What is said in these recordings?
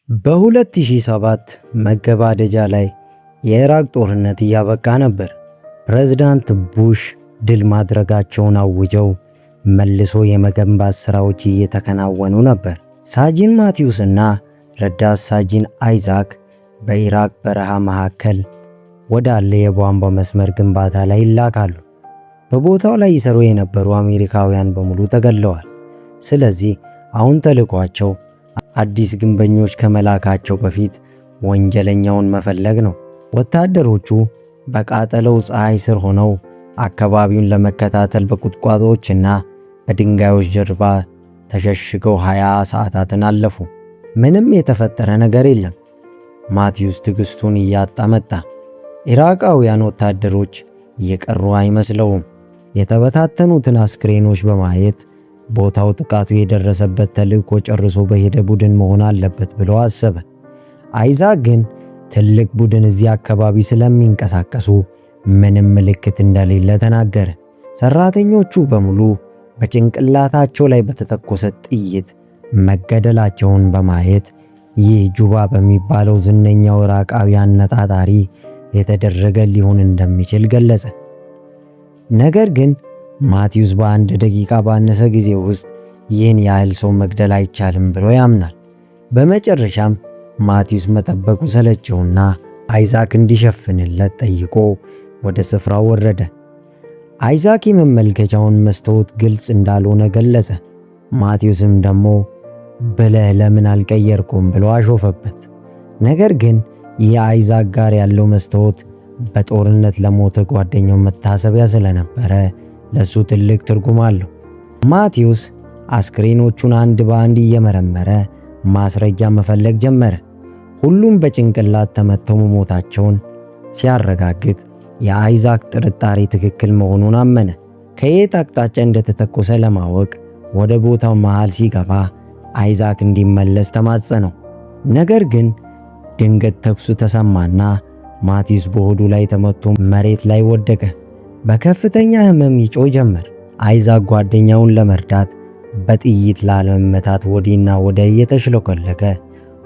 በ2007 መገባደጃ ላይ የኢራቅ ጦርነት እያበቃ ነበር። ፕሬዝዳንት ቡሽ ድል ማድረጋቸውን አውጀው መልሶ የመገንባት ሥራዎች እየተከናወኑ ነበር። ሳጂን ማቲዩስ እና ረዳት ሳጂን አይዛክ በኢራቅ በረሃ መካከል ወዳለ የቧንቧ መስመር ግንባታ ላይ ይላካሉ። በቦታው ላይ ይሰሩ የነበሩ አሜሪካውያን በሙሉ ተገድለዋል። ስለዚህ አሁን ተልዕኳቸው አዲስ ግንበኞች ከመላካቸው በፊት ወንጀለኛውን መፈለግ ነው። ወታደሮቹ በቃጠለው ፀሐይ ስር ሆነው አካባቢውን ለመከታተል በቁጥቋጦዎችና በድንጋዮች ጀርባ ተሸሽገው 20 ሰዓታትን አለፉ። ምንም የተፈጠረ ነገር የለም። ማቲዩስ ትዕግስቱን እያጣ መጣ። ኢራቃውያን ወታደሮች እየቀሩ አይመስለውም። የተበታተኑትን አስክሬኖች በማየት ቦታው ጥቃቱ የደረሰበት ተልዕኮ ጨርሶ በሄደ ቡድን መሆን አለበት ብሎ አሰበ። አይዛክ ግን ትልቅ ቡድን እዚህ አካባቢ ስለሚንቀሳቀሱ ምንም ምልክት እንደሌለ ተናገረ። ሰራተኞቹ በሙሉ በጭንቅላታቸው ላይ በተተኮሰ ጥይት መገደላቸውን በማየት ይህ ጁባ በሚባለው ዝነኛው ኢራቃዊ አነጣጣሪ የተደረገ ሊሆን እንደሚችል ገለጸ። ነገር ግን ማቲዩስ በአንድ ደቂቃ ባነሰ ጊዜ ውስጥ ይህን ያህል ሰው መግደል አይቻልም ብሎ ያምናል። በመጨረሻም ማቲዩስ መጠበቁ ሰለቸውና አይዛክ እንዲሸፍንለት ጠይቆ ወደ ስፍራው ወረደ። አይዛክ የመመልከቻውን መስታወት ግልጽ እንዳልሆነ ገለጸ። ማቲዩስም ደግሞ ብለህ ለምን አልቀየርኩም ብሎ አሾፈበት። ነገር ግን የአይዛክ ጋር ያለው መስታወት በጦርነት ለሞተ ጓደኛው መታሰቢያ ስለነበረ ለሱ ትልቅ ትርጉም አለው። ማቲዩስ አስክሬኖቹን አንድ በአንድ እየመረመረ ማስረጃ መፈለግ ጀመረ። ሁሉም በጭንቅላት ተመተው መሞታቸውን ሲያረጋግጥ የአይዛክ ጥርጣሬ ትክክል መሆኑን አመነ። ከየት አቅጣጫ እንደተተኮሰ ለማወቅ ወደ ቦታው መሃል ሲገባ አይዛክ እንዲመለስ ተማጸነው። ነገር ግን ድንገት ተኩሱ ተሰማና ማቲዩስ በሆዱ ላይ ተመቶ መሬት ላይ ወደቀ። በከፍተኛ ህመም ይጮህ ጀመር። አይዛክ ጓደኛውን ለመርዳት በጥይት ላለመመታት ወዲና ወደ እየተሽለኮለከ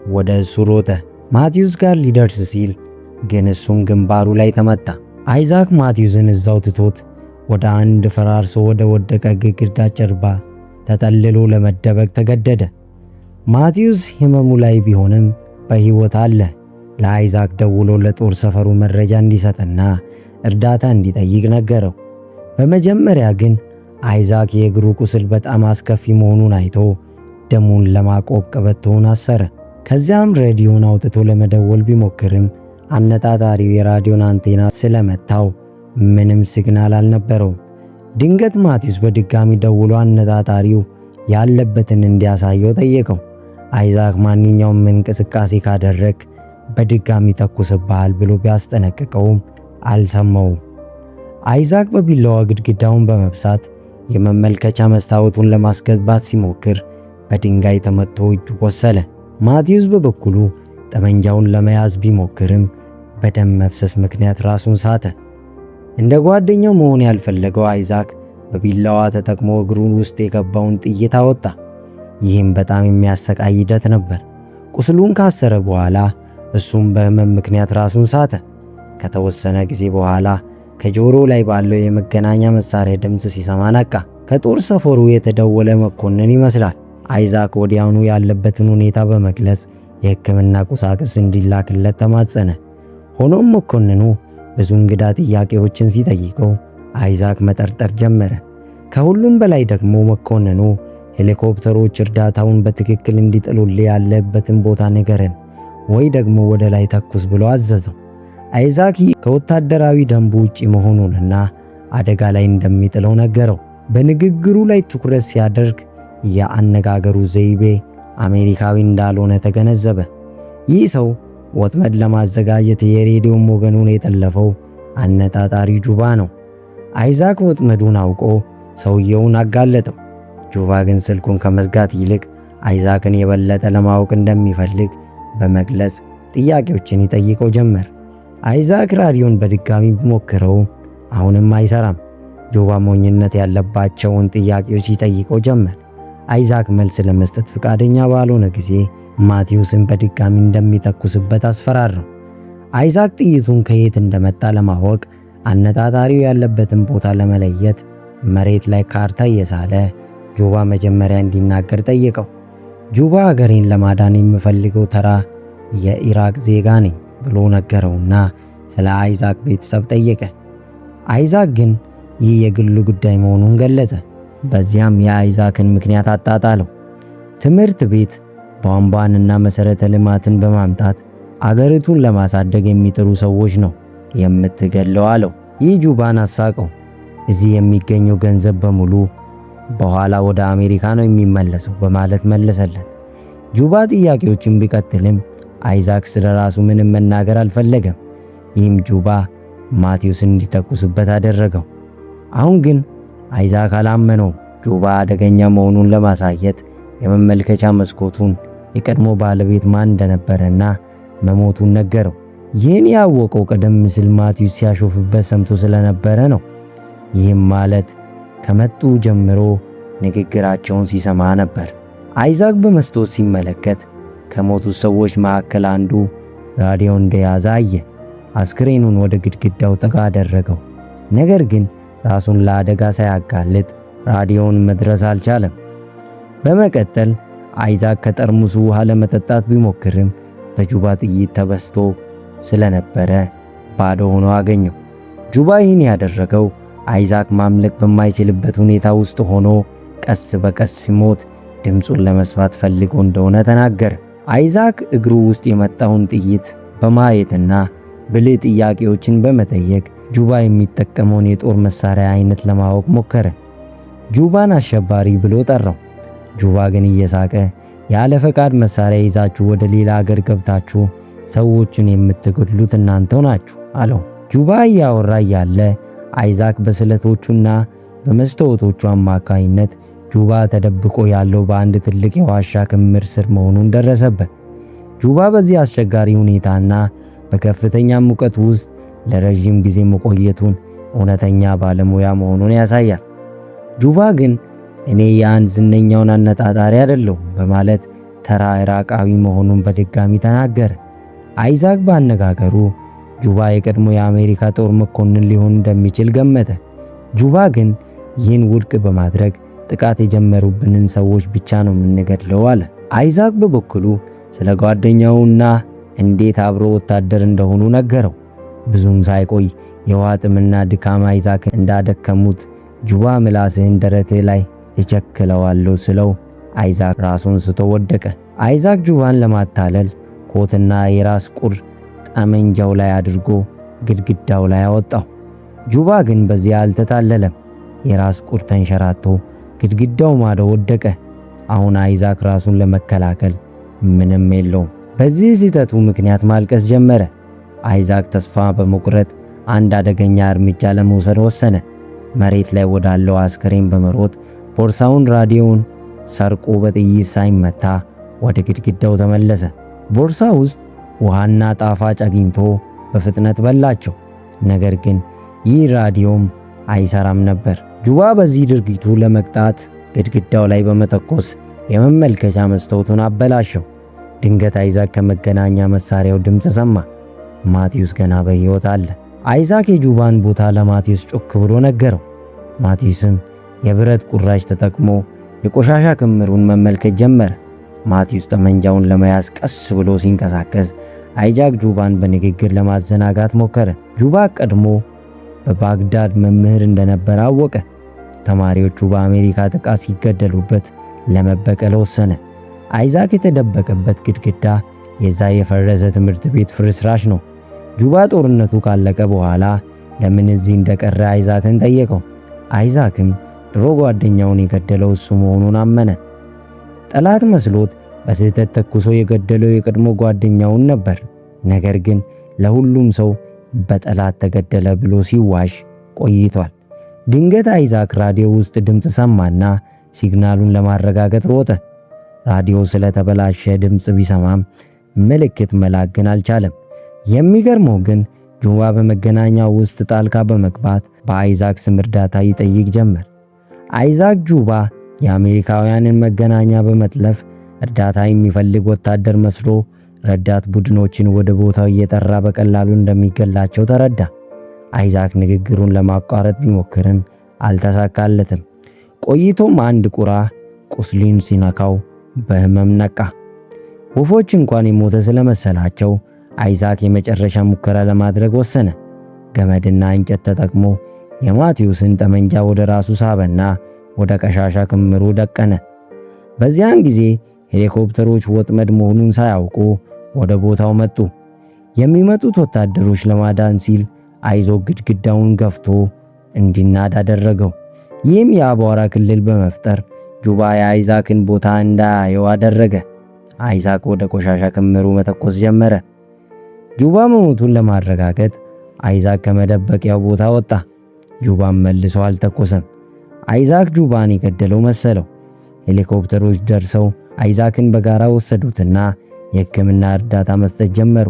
ወደ እሱ ሮጠ። ማቲዩስ ጋር ሊደርስ ሲል ግን እሱም ግንባሩ ላይ ተመታ። አይዛክ ማቲዩስን እዛው ትቶት ወደ አንድ ፈራርሶ ወደ ወደቀ ግድግዳ ጀርባ ተጠልሎ ለመደበቅ ተገደደ። ማቲዩስ ህመሙ ላይ ቢሆንም በህይወት አለ። ለአይዛክ ደውሎ ለጦር ሰፈሩ መረጃ እንዲሰጥና እርዳታ እንዲጠይቅ ነገረው። በመጀመሪያ ግን አይዛክ የእግሩ ቁስል በጣም አስከፊ መሆኑን አይቶ ደሙን ለማቆብ ቀበቶውን አሰረ። ከዚያም ሬዲዮን አውጥቶ ለመደወል ቢሞክርም አነጣጣሪው የራዲዮን አንቴና ስለመታው ምንም ሲግናል አልነበረውም። ድንገት ማቲዩስ በድጋሚ ደውሎ አነጣጣሪው ያለበትን እንዲያሳየው ጠየቀው። አይዛክ ማንኛውም እንቅስቃሴ ካደረግ በድጋሚ ተኩስብሃል ብሎ ቢያስጠነቅቀውም አልሰማውም። አይዛክ በቢላዋ ግድግዳውን በመብሳት የመመልከቻ መስታወቱን ለማስገባት ሲሞክር በድንጋይ ተመቶ እጁ ቆሰለ። ማቲዩስ በበኩሉ ጠመንጃውን ለመያዝ ቢሞክርም በደም መፍሰስ ምክንያት ራሱን ሳተ። እንደ ጓደኛው መሆን ያልፈለገው አይዛክ በቢላዋ ተጠቅሞ እግሩን ውስጥ የገባውን ጥይት አወጣ። ይህም በጣም የሚያሰቃይ ሂደት ነበር። ቁስሉን ካሰረ በኋላ እሱም በህመም ምክንያት ራሱን ሳተ። ከተወሰነ ጊዜ በኋላ ከጆሮ ላይ ባለው የመገናኛ መሳሪያ ድምፅ ሲሰማ ነቃ። ከጦር ሰፈሩ የተደወለ መኮንን ይመስላል። አይዛክ ወዲያውኑ ያለበትን ሁኔታ በመግለጽ የሕክምና ቁሳቁስ እንዲላክለት ተማጸነ። ሆኖም መኮንኑ ብዙ እንግዳ ጥያቄዎችን ሲጠይቀው አይዛክ መጠርጠር ጀመረ። ከሁሉም በላይ ደግሞ መኮንኑ ሄሊኮፕተሮች እርዳታውን በትክክል እንዲጥሉልህ ያለበትን ቦታ ንገረን ወይ ደግሞ ወደ ላይ ተኩስ ብሎ አዘዘው። አይዛክ ከወታደራዊ ደንቡ ውጪ መሆኑንና አደጋ ላይ እንደሚጥለው ነገረው። በንግግሩ ላይ ትኩረት ሲያደርግ የአነጋገሩ ዘይቤ አሜሪካዊ እንዳልሆነ ተገነዘበ። ይህ ሰው ወጥመድ ለማዘጋጀት የሬዲዮ ሞገዱን የጠለፈው አነጣጣሪ ጁባ ነው። አይዛክ ወጥመዱን አውቆ ሰውየውን አጋለጠው። ጁባ ግን ስልኩን ከመዝጋት ይልቅ አይዛክን የበለጠ ለማወቅ እንደሚፈልግ በመግለጽ ጥያቄዎችን ይጠይቀው ጀመር። አይዛክ ራዲዮን በድጋሚ ቢሞክረው አሁንም አይሰራም። ጁባ ሞኝነት ያለባቸውን ጥያቄዎች ይጠይቀው ጀመር። አይዛክ መልስ ለመስጠት ፈቃደኛ ባልሆነ ጊዜ ማቲዩስን በድጋሚ እንደሚተኩስበት አስፈራራው። አይዛክ ጥይቱን ከየት እንደመጣ ለማወቅ አነጣጣሪው ያለበትን ቦታ ለመለየት መሬት ላይ ካርታ እየሳለ ጁባ መጀመሪያ እንዲናገር ጠየቀው። ጁባ ሀገሬን ለማዳን የምፈልገው ተራ የኢራቅ ዜጋ ነኝ ብሎ ነገረውና ስለ አይዛክ ቤተሰብ ጠየቀ። አይዛክ ግን ይህ የግሉ ጉዳይ መሆኑን ገለጸ። በዚያም የአይዛክን ምክንያት አጣጣለው። ትምህርት ቤት ቧንቧንና መሰረተ ልማትን በማምጣት አገሪቱን ለማሳደግ የሚጥሩ ሰዎች ነው የምትገለው አለው። ይህ ጁባን አሳቀው። እዚህ የሚገኘው ገንዘብ በሙሉ በኋላ ወደ አሜሪካ ነው የሚመለሰው በማለት መለሰለት። ጁባ ጥያቄዎችን ቢቀጥልም አይዛክ ስለራሱ ምንም መናገር አልፈለገም። ይህም ጁባ ማቲዩስን እንዲተኩስበት አደረገው። አሁን ግን አይዛክ አላመነው። ጁባ አደገኛ መሆኑን ለማሳየት የመመልከቻ መስኮቱን የቀድሞ ባለቤት ማን እንደነበረና መሞቱን ነገረው። ይህን ያወቀው ቀደም ሲል ማቲዩስ ሲያሾፍበት ሰምቶ ስለነበረ ነው። ይህም ማለት ከመጡ ጀምሮ ንግግራቸውን ሲሰማ ነበር። አይዛክ በመስታወት ሲመለከት ከሞቱት ሰዎች መካከል አንዱ ራዲዮ እንደያዘ አየ። አስክሬኑን ወደ ግድግዳው ጠጋ አደረገው። ነገር ግን ራሱን ለአደጋ ሳያጋልጥ ራዲዮውን መድረስ አልቻለም። በመቀጠል አይዛክ ከጠርሙሱ ውሃ ለመጠጣት ቢሞክርም በጁባ ጥይት ተበስቶ ስለነበረ ባዶ ሆኖ አገኘው። ጁባ ይህን ያደረገው አይዛክ ማምለጥ በማይችልበት ሁኔታ ውስጥ ሆኖ ቀስ በቀስ ሲሞት ድምፁን ለመስማት ፈልጎ እንደሆነ ተናገረ። አይዛክ እግሩ ውስጥ የመጣውን ጥይት በማየትና ብልህ ጥያቄዎችን በመጠየቅ ጁባ የሚጠቀመውን የጦር መሳሪያ አይነት ለማወቅ ሞከረ። ጁባን አሸባሪ ብሎ ጠራው። ጁባ ግን እየሳቀ ያለ ፈቃድ መሳሪያ ይዛችሁ ወደ ሌላ ሀገር ገብታችሁ ሰዎችን የምትገድሉት እናንተው ናችሁ አለው። ጁባ እያወራ ያለ አይዛክ በስለቶቹና በመስታወቶቹ አማካይነት ጁባ ተደብቆ ያለው በአንድ ትልቅ የዋሻ ክምር ስር መሆኑን ደረሰበት። ጁባ በዚህ አስቸጋሪ ሁኔታና በከፍተኛ ሙቀት ውስጥ ለረጅም ጊዜ መቆየቱን እውነተኛ ባለሙያ መሆኑን ያሳያል። ጁባ ግን እኔ ያን ዝነኛውን አነጣጣሪ አይደለሁም በማለት ተራ ኢራቃዊ መሆኑን በድጋሚ ተናገረ። አይዛክ ባነጋገሩ ጁባ የቀድሞ የአሜሪካ ጦር መኮንን ሊሆን እንደሚችል ገመተ። ጁባ ግን ይህን ውድቅ በማድረግ ጥቃት የጀመሩብንን ሰዎች ብቻ ነው የምንገድለው አለ። አይዛክ በበኩሉ ስለ ጓደኛውና እንዴት አብሮ ወታደር እንደሆኑ ነገረው። ብዙም ሳይቆይ የውሃ ጥምና ድካም አይዛክን እንዳደከሙት ጁባ ምላስህን ደረትህ ላይ እቸክለዋለሁ ስለው አይዛክ ራሱን ስቶ ወደቀ። አይዛክ ጁባን ለማታለል ኮትና የራስ ቁር ጠመንጃው ላይ አድርጎ ግድግዳው ላይ አወጣው። ጁባ ግን በዚያ አልተታለለም። የራስ ቁር ተንሸራቶ ግድግዳው ማዶ ወደቀ። አሁን አይዛክ ራሱን ለመከላከል ምንም የለውም። በዚህ ስህተቱ ምክንያት ማልቀስ ጀመረ። አይዛክ ተስፋ በመቁረጥ አንድ አደገኛ እርምጃ ለመውሰድ ወሰነ። መሬት ላይ ወዳለው አስከሬን በመሮጥ ቦርሳውን ራዲዮውን ሰርቆ በጥይት ሳይመታ ወደ ግድግዳው ተመለሰ። ቦርሳ ውስጥ ውሃና ጣፋጭ አግኝቶ በፍጥነት በላቸው። ነገር ግን ይህ ራዲዮም አይሰራም ነበር። ጁባ በዚህ ድርጊቱ ለመቅጣት ግድግዳው ላይ በመተኮስ የመመልከቻ መስታወቱን አበላሸው። ድንገት አይዛክ ከመገናኛ መሳሪያው ድምፅ ሰማ። ማቲዩስ ገና በሕይወት አለ። አይዛክ የጁባን ቦታ ለማቲዩስ ጮክ ብሎ ነገረው። ማቲዩስም የብረት ቁራጭ ተጠቅሞ የቆሻሻ ክምሩን መመልከት ጀመረ። ማቲዩስ ጠመንጃውን ለመያዝ ቀስ ብሎ ሲንቀሳቀስ አይዛክ ጁባን በንግግር ለማዘናጋት ሞከረ። ጁባ ቀድሞ በባግዳድ መምህር እንደነበረ አወቀ። ተማሪዎቹ በአሜሪካ ጥቃት ሲገደሉበት ለመበቀል ወሰነ። አይዛክ የተደበቀበት ግድግዳ የዛ የፈረሰ ትምህርት ቤት ፍርስራሽ ነው። ጁባ ጦርነቱ ካለቀ በኋላ ለምን እዚህ እንደቀረ አይዛክን ጠየቀው። አይዛክም ድሮ ጓደኛውን የገደለው እሱ መሆኑን አመነ። ጠላት መስሎት በስህተት ተኩሶ የገደለው የቀድሞ ጓደኛውን ነበር። ነገር ግን ለሁሉም ሰው በጠላት ተገደለ ብሎ ሲዋሽ ቆይቷል። ድንገት አይዛክ ራዲዮ ውስጥ ድምፅ ሰማና ሲግናሉን ለማረጋገጥ ሮጠ። ራዲዮ ስለተበላሸ ድምፅ ቢሰማም ምልክት መላክ ግን አልቻለም። የሚገርመው ግን ጁባ በመገናኛ ውስጥ ጣልቃ በመግባት በአይዛክ ስም እርዳታ ይጠይቅ ጀመር። አይዛክ ጁባ የአሜሪካውያንን መገናኛ በመጥለፍ እርዳታ የሚፈልግ ወታደር መስሎ ረዳት ቡድኖችን ወደ ቦታው እየጠራ በቀላሉ እንደሚገላቸው ተረዳ። አይዛክ ንግግሩን ለማቋረጥ ቢሞክርም አልተሳካለትም። ቆይቶም አንድ ቁራ ቁስሉን ሲነካው በህመም ነቃ። ወፎች እንኳን የሞተ ስለመሰላቸው አይዛክ የመጨረሻ ሙከራ ለማድረግ ወሰነ። ገመድና እንጨት ተጠቅሞ የማቴዎስን ጠመንጃ ወደ ራሱ ሳበና ወደ ቆሻሻ ክምሩ ደቀነ። በዚያን ጊዜ ሄሊኮፕተሮች ወጥመድ መሆኑን ሳያውቁ ወደ ቦታው መጡ። የሚመጡት ወታደሮች ለማዳን ሲል አይዞክ ግድግዳውን ገፍቶ እንዲናድ አደረገው። ይህም የአቧራ ክልል በመፍጠር ጁባ የአይዛክን ቦታ እንዳያየው አደረገ። አይዛክ ወደ ቆሻሻ ክምሩ መተኮስ ጀመረ። ጁባ መሞቱን ለማረጋገጥ አይዛክ ከመደበቂያው ቦታ ወጣ። ጁባም መልሶ አልተኮሰም። አይዛክ ጁባን የገደለው መሰለው። ሄሊኮፕተሮች ደርሰው አይዛክን በጋራ ወሰዱትና የሕክምና እርዳታ መስጠት ጀመሩ።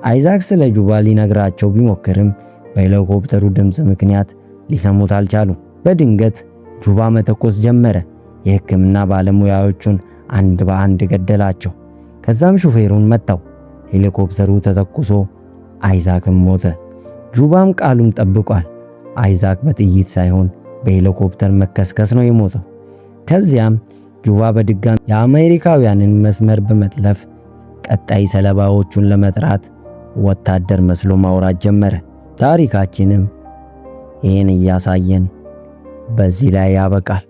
አይዛክ ስለ ጁባ ሊነግራቸው ቢሞክርም በሄሊኮፕተሩ ድምፅ ምክንያት ሊሰሙት አልቻሉም። በድንገት ጁባ መተኮስ ጀመረ። የሕክምና ባለሙያዎቹን አንድ በአንድ ገደላቸው። ከዛም ሹፌሩን መታው። ሄሊኮፕተሩ ተተኩሶ አይዛክም ሞተ። ጁባም ቃሉን ጠብቋል። አይዛክ በጥይት ሳይሆን በሄሊኮፕተር መከስከስ ነው የሞተው። ከዚያም ጁባ በድጋሚ የአሜሪካውያንን መስመር በመጥለፍ ቀጣይ ሰለባዎቹን ለመጥራት ወታደር መስሎ ማውራት ጀመረ። ታሪካችንም ይህን እያሳየን በዚህ ላይ ያበቃል።